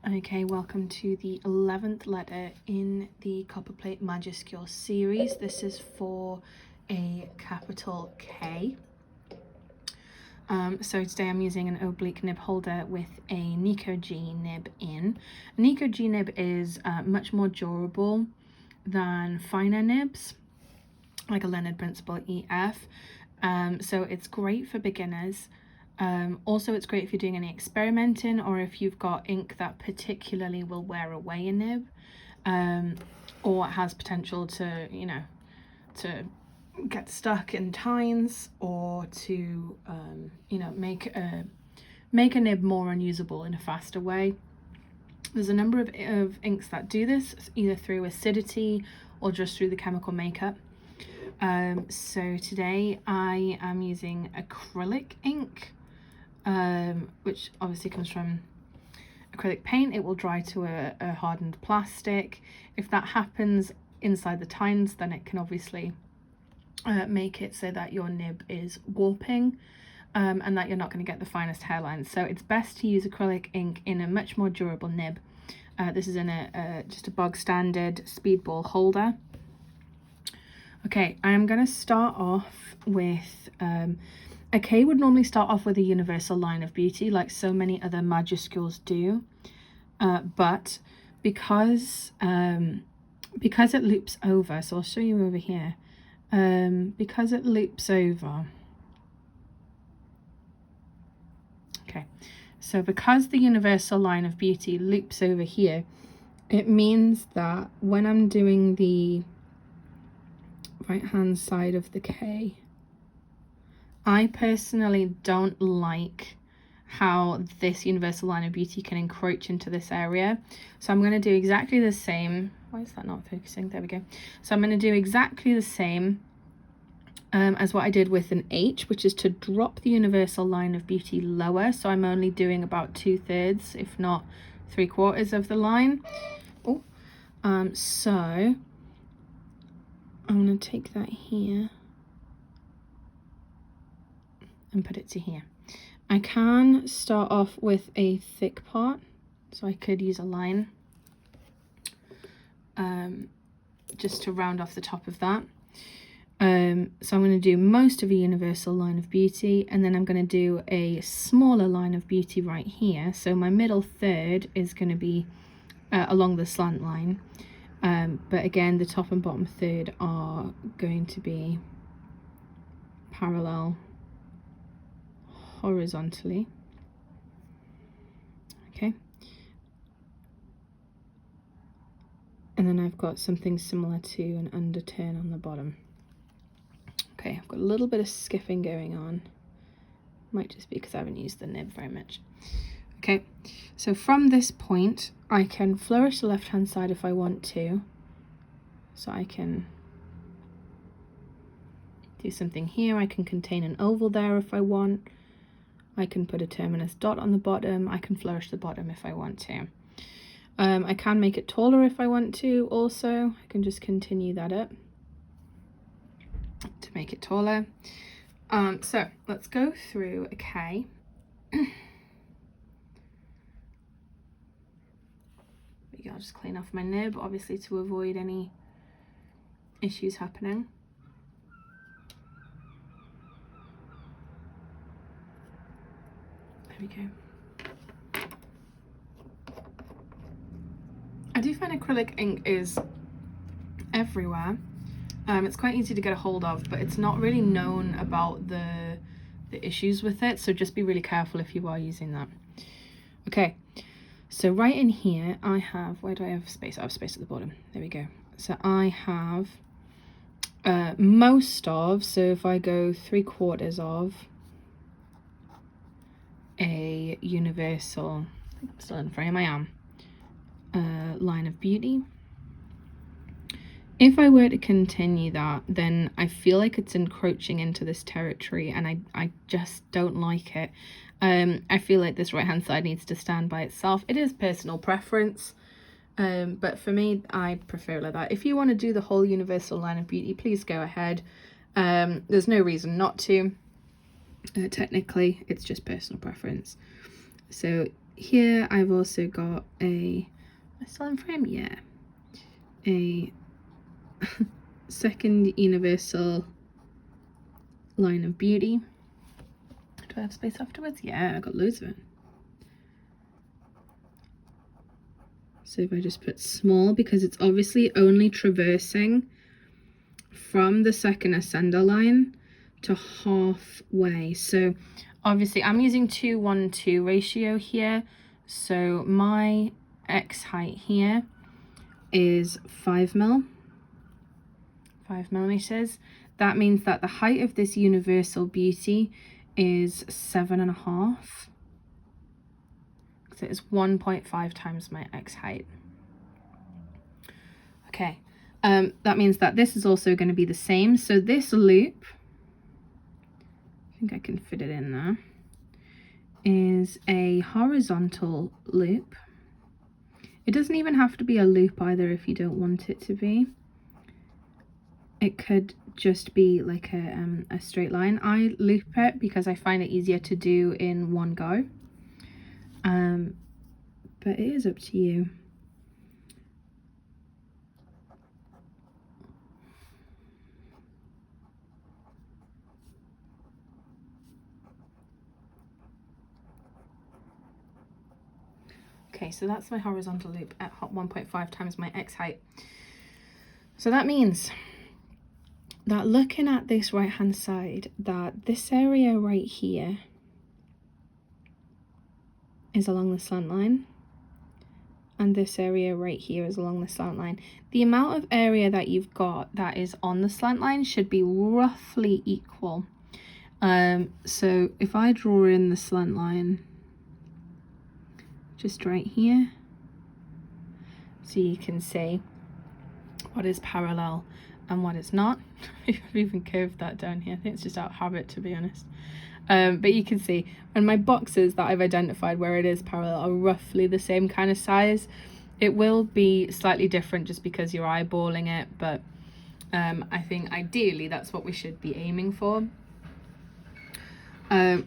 Okay, welcome to the 11th letter in the Copperplate Majuscules series. This is for a capital K. So today I'm using an oblique nib holder with a Nico G nib in. A Nico G nib is much more durable than finer nibs, like a Leonard Principle EF. So it's great for beginners. Also, it's great if you're doing any experimenting or if you've got ink that particularly will wear away a nib, or has potential to, to get stuck in tines, or to, make a nib more unusable in a faster way. There's a number of inks that do this, either through acidity or just through the chemical makeup. So today I am using acrylic ink, which obviously comes from acrylic paint. It will dry to a hardened plastic. If that happens inside the tines, then it can obviously make it so that your nib is warping, and that you're not going to get the finest hairlines. So it's best to use acrylic ink in a much more durable nib. This is in just a bog standard speedball holder. Okay, I'm going to start off with, a K would normally start off with a universal line of beauty, like so many other majuscules do, but because it loops over, so I'll show you over here, because it loops over, okay, so because the universal line of beauty loops over here, it means that when I'm doing the right hand side of the K, I personally don't like how this universal line of beauty can encroach into this area. So I'm going to do exactly the same. Why is that not focusing? There we go. So I'm going to do exactly the same as what I did with an H, which is to drop the universal line of beauty lower. So I'm only doing about 2/3, if not 3/4 of the line. Oh, so I'm going to take that here and put it to here. I can start off with a thick part, so I could use a line just to round off the top of that. So I'm going to do most of a universal line of beauty, and then I'm going to do a smaller line of beauty right here. So my middle third is going to be along the slant line, but again the top and bottom third are going to be parallel horizontally. Okay, and then I've got something similar to an underturn on the bottom. Okay, I've got a little bit of skipping going on, might just be because I haven't used the nib very much. Okay, so from this point I can flourish the left hand side if I want to, so I can do something here. I can contain an oval there if I want. I can put a terminus dot on the bottom. I can flourish the bottom if I want to. I can make it taller if I want to also. I can just continue that up to make it taller. So let's go through a K. I'll just clean off my nib, obviously, to avoid any issues happening. There we go. I do find acrylic ink is everywhere. It's quite easy to get a hold of, but it's not really known about the issues with it, so just be really careful if you are using that. Okay, so right in here I have, where do I have space? I have space at the bottom. There we go. So I have most of, so if I go 3/4 of a universal, I'm still in frame, I am, line of beauty. If I were to continue that, then I feel like it's encroaching into this territory, and I just don't like it. I feel like this right hand side needs to stand by itself. It is personal preference, but for me, I prefer it like that. If you want to do the whole universal line of beauty, please go ahead. There's no reason not to. Technically, it's just personal preference. So here I've also got am I still in frame? Yeah. A second universal line of beauty. Do I have space afterwards? Yeah, I got loads of it. So if I just put small, because it's obviously only traversing from the second ascender line to halfway. So obviously I'm using 2:1:2 ratio here. So my X height here is 5 millimeters. That means that the height of this universal beauty is 7.5. So it's 1.5 times my X height. Okay, that means that this is also going to be the same. So this loop, I think I can fit it in there, is a horizontal loop. It doesn't even have to be a loop either if you don't want it to be. It could just be like a straight line. I loop it because I find it easier to do in one go. But it is up to you. Okay, so that's my horizontal loop at 1.5 times my X height. So that means that looking at this right hand side, that this area right here is along the slant line, and this area right here is along the slant line. The amount of area that you've got that is on the slant line should be roughly equal. So if I draw in the slant line just right here, so you can see what is parallel and what is not. I've even curved that down here. I think it's just out of habit, to be honest. But you can see when my boxes that I've identified where it is parallel are roughly the same kind of size. It will be slightly different just because you're eyeballing it, but I think ideally that's what we should be aiming for.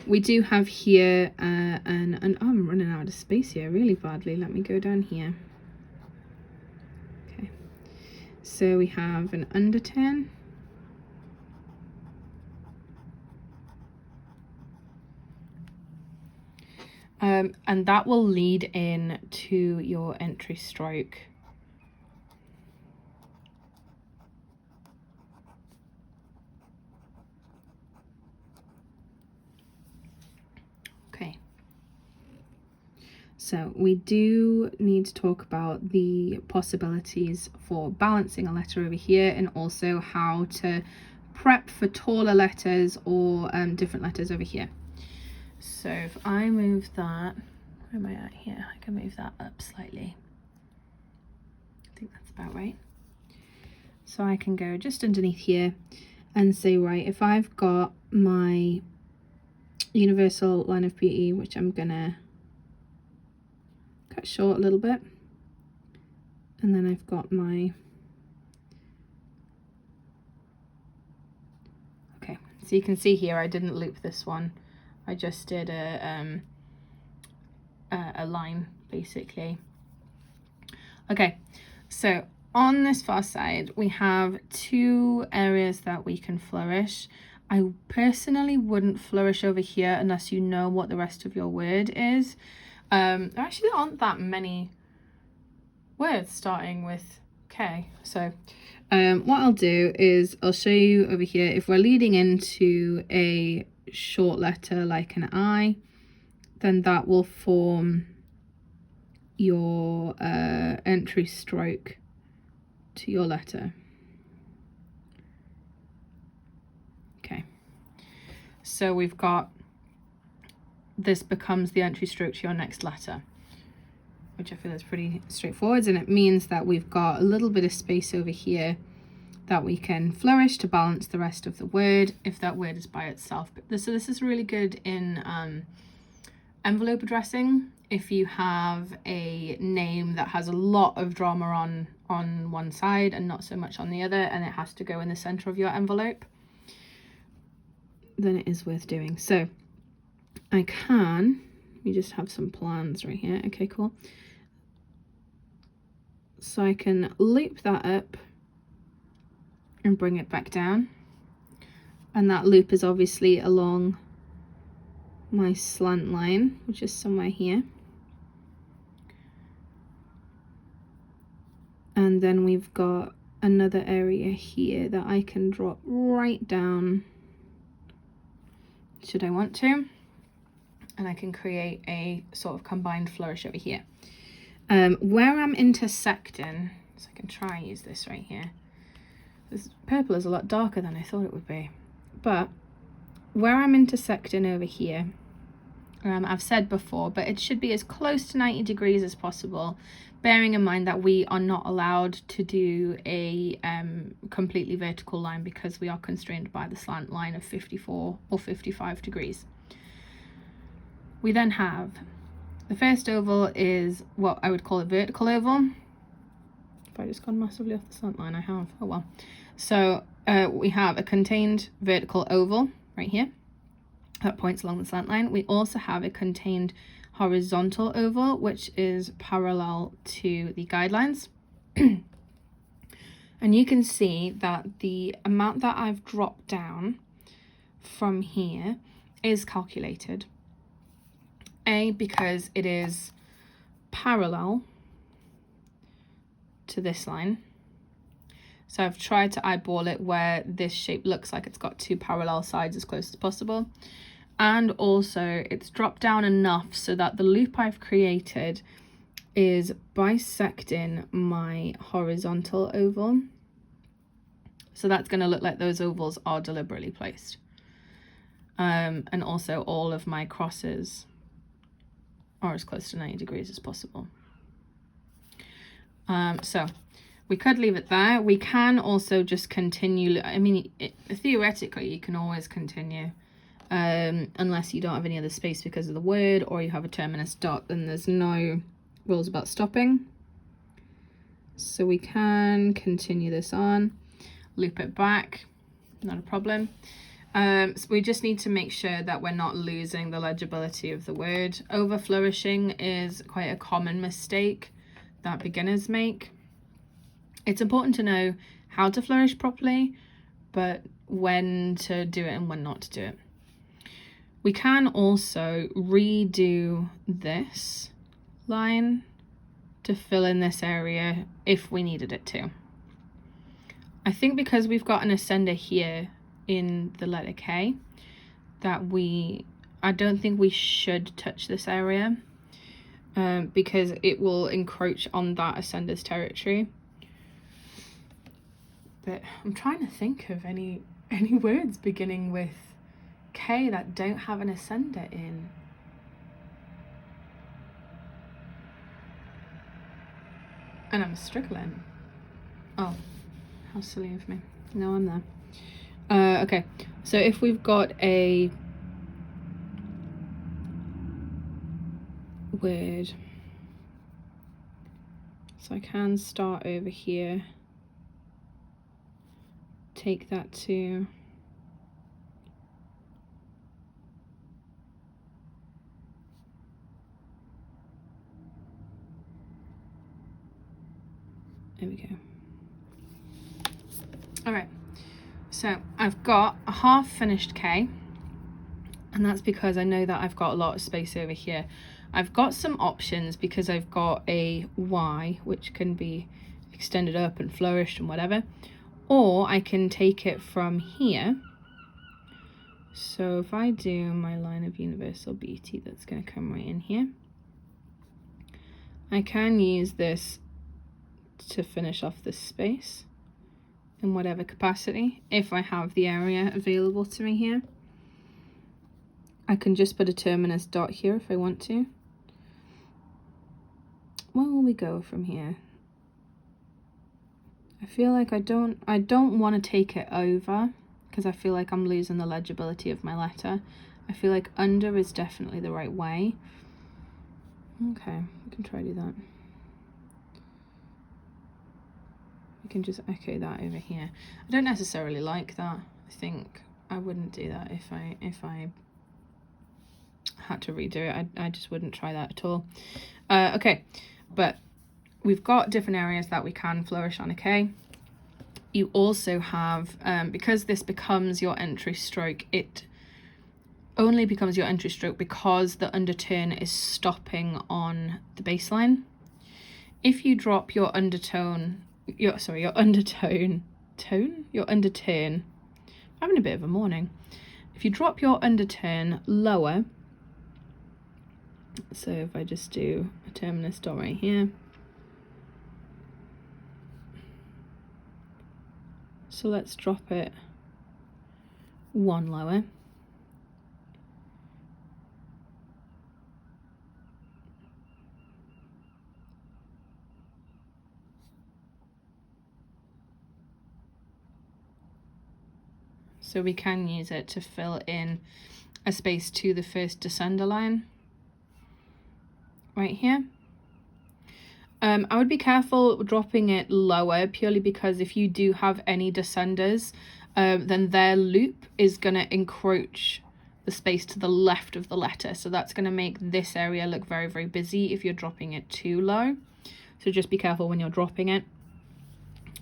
We do have here and oh, I'm running out of space here really badly. Let me go down here. Okay, so we have an underturn. And that will lead in to your entry stroke. Okay. So we do need to talk about the possibilities for balancing a letter over here, and also how to prep for taller letters or different letters over here. So if I move that, where am I at here? I can move that up slightly. I think that's about right. So I can go just underneath here and say, right, if I've got my universal line of beauty, which I'm gonna cut short a little bit, and then I've got my, okay, so you can see here I didn't loop this one. I just did a line basically. Okay, so on this far side we have two areas that we can flourish. I personally wouldn't flourish over here unless you know what the rest of your word is. There actually aren't that many words starting with K, so what I'll do is I'll show you over here. If we're leading into a short letter like an I, then that will form your entry stroke to your letter. Okay, so we've got, this becomes the entry stroke to your next letter, which I feel is pretty straightforward, and it means that we've got a little bit of space over here that we can flourish to balance the rest of the word if that word is by itself. But so this is really good in envelope addressing. If you have a name that has a lot of drama on one side and not so much on the other, and it has to go in the center of your envelope, then it is worth doing. So I can We just have some plans right here. Okay, cool. So I can loop that up and bring it back down. And that loop is obviously along my slant line, which is somewhere here. And then we've got another area here that I can drop right down, should I want to. And I can create a sort of combined flourish over here. Where I'm intersecting, so I can try and use this right here. This purple is a lot darker than I thought it would be. But where I'm intersecting over here, I've said before, but it should be as close to 90 degrees as possible, bearing in mind that we are not allowed to do a completely vertical line because we are constrained by the slant line of 54 or 55 degrees. We then have the first oval is what I would call a vertical oval. If I just gone massively off the slant line, I have. Oh well. So we have a contained vertical oval right here that points along the slant line. We also have a contained horizontal oval, which is parallel to the guidelines. And you can see that the amount that I've dropped down from here is calculated. A, because it is parallel to this line. So I've tried to eyeball it where this shape looks like it's got two parallel sides as close as possible. And also it's dropped down enough so that the loop I've created is bisecting my horizontal oval. So that's going to look like those ovals are deliberately placed. And also all of my crosses are as close to 90 degrees as possible. So we could leave it there. We can also just continue. I mean, theoretically, you can always continue. Unless you don't have any other space because of the word, or you have a terminus dot, then there's no rules about stopping. So we can continue this on, loop it back, not a problem. So we just need to make sure that we're not losing the legibility of the word. Over flourishing is quite a common mistake that beginners make. It's important to know how to flourish properly, but when to do it and when not to do it. We can also redo this line to fill in this area if we needed it to. I think because we've got an ascender here in the letter K, that I don't think we should touch this area because it will encroach on that ascender's territory. But I'm trying to think of any words beginning with K that don't have an ascender in. And I'm struggling. Oh, how silly of me. No, I'm there. Okay, so if we've got a word, so I can start over here, take that to there we go. All right, so I've got a half finished K, and that's because I know that I've got a lot of space over here. I've got some options because I've got a Y, which can be extended up and flourished and whatever, or I can take it from here. So if I do my line of universal beauty, that's going to come right in here. I can use this to finish off this space in whatever capacity if I have the area available to me here. I can just put a terminus dot here if I want to. Where will we go from here? I feel like I don't want to take it over because I feel like I'm losing the legibility of my letter. I feel like under is definitely the right way. Okay, we can try to do that. We can just echo that over here. I don't necessarily like that. I think I wouldn't do that if I had to redo it. I just wouldn't try that at all. Okay, but we've got different areas that we can flourish on, okay? You also have, because this becomes your entry stroke, it only becomes your entry stroke because the underturn is stopping on the baseline. If you drop your underturn, I'm having a bit of a morning. If you drop your underturn lower, so if I just do a terminus dot right here, so let's drop it one lower. So we can use it to fill in a space to the first descender line right here. I would be careful dropping it lower, purely because if you do have any descenders, then their loop is going to encroach the space to the left of the letter. So that's going to make this area look very, very busy if you're dropping it too low. So just be careful when you're dropping it.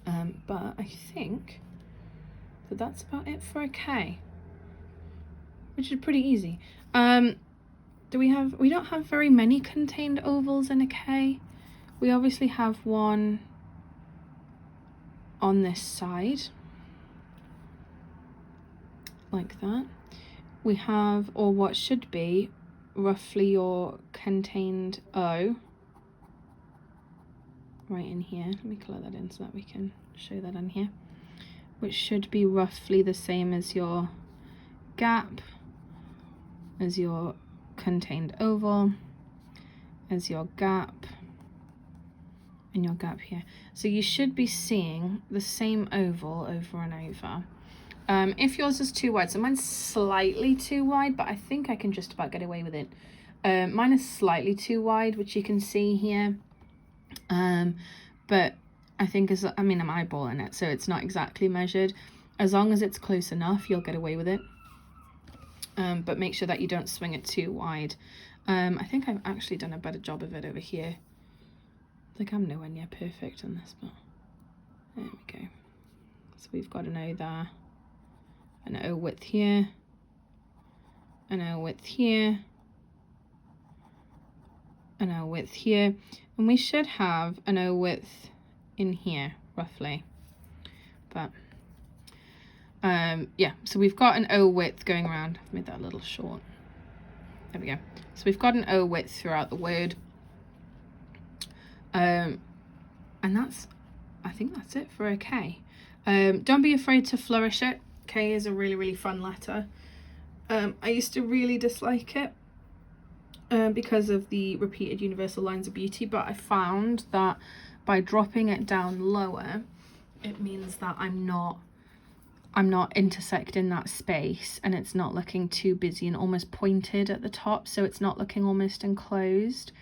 But I think that that's about it for a K, which is pretty easy. We don't have very many contained ovals in a K. We obviously have one on this side, like that. We have, or what should be, roughly your contained O right in here. Let me colour that in so that we can show that on here, which should be roughly the same as your gap, as your contained oval, as your gap, and your gap here. So you should be seeing the same oval over and over. If yours is too wide, so mine's slightly too wide, but I think I can just about get away with it. Mine is slightly too wide, which you can see here. But I think I'm eyeballing it, so it's not exactly measured. As long as it's close enough, you'll get away with it. But make sure that you don't swing it too wide. I think I've actually done a better job of it over here. Like, I'm nowhere near perfect on this, but there we go. So we've got an O there, an O width here, an O width here, an O width here, and we should have an O width in here roughly. But yeah, so we've got an O width going around. I've made that a little short. There we go. So we've got an O width throughout the word. And I think that's it for a K. Don't be afraid to flourish it. K is a really, really fun letter. I used to really dislike it because of the repeated universal lines of beauty, but I found that by dropping it down lower, it means that I'm not intersecting that space, and it's not looking too busy and almost pointed at the top, so it's not looking almost enclosed.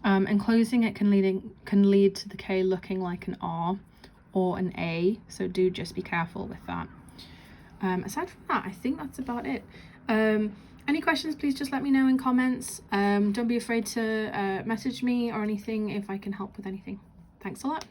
Enclosing it can lead to the K looking like an R or an A, so do just be careful with that. Aside from that, I think that's about it. Any questions, please just let me know in comments. Don't be afraid to message me or anything if I can help with anything. Thanks a lot.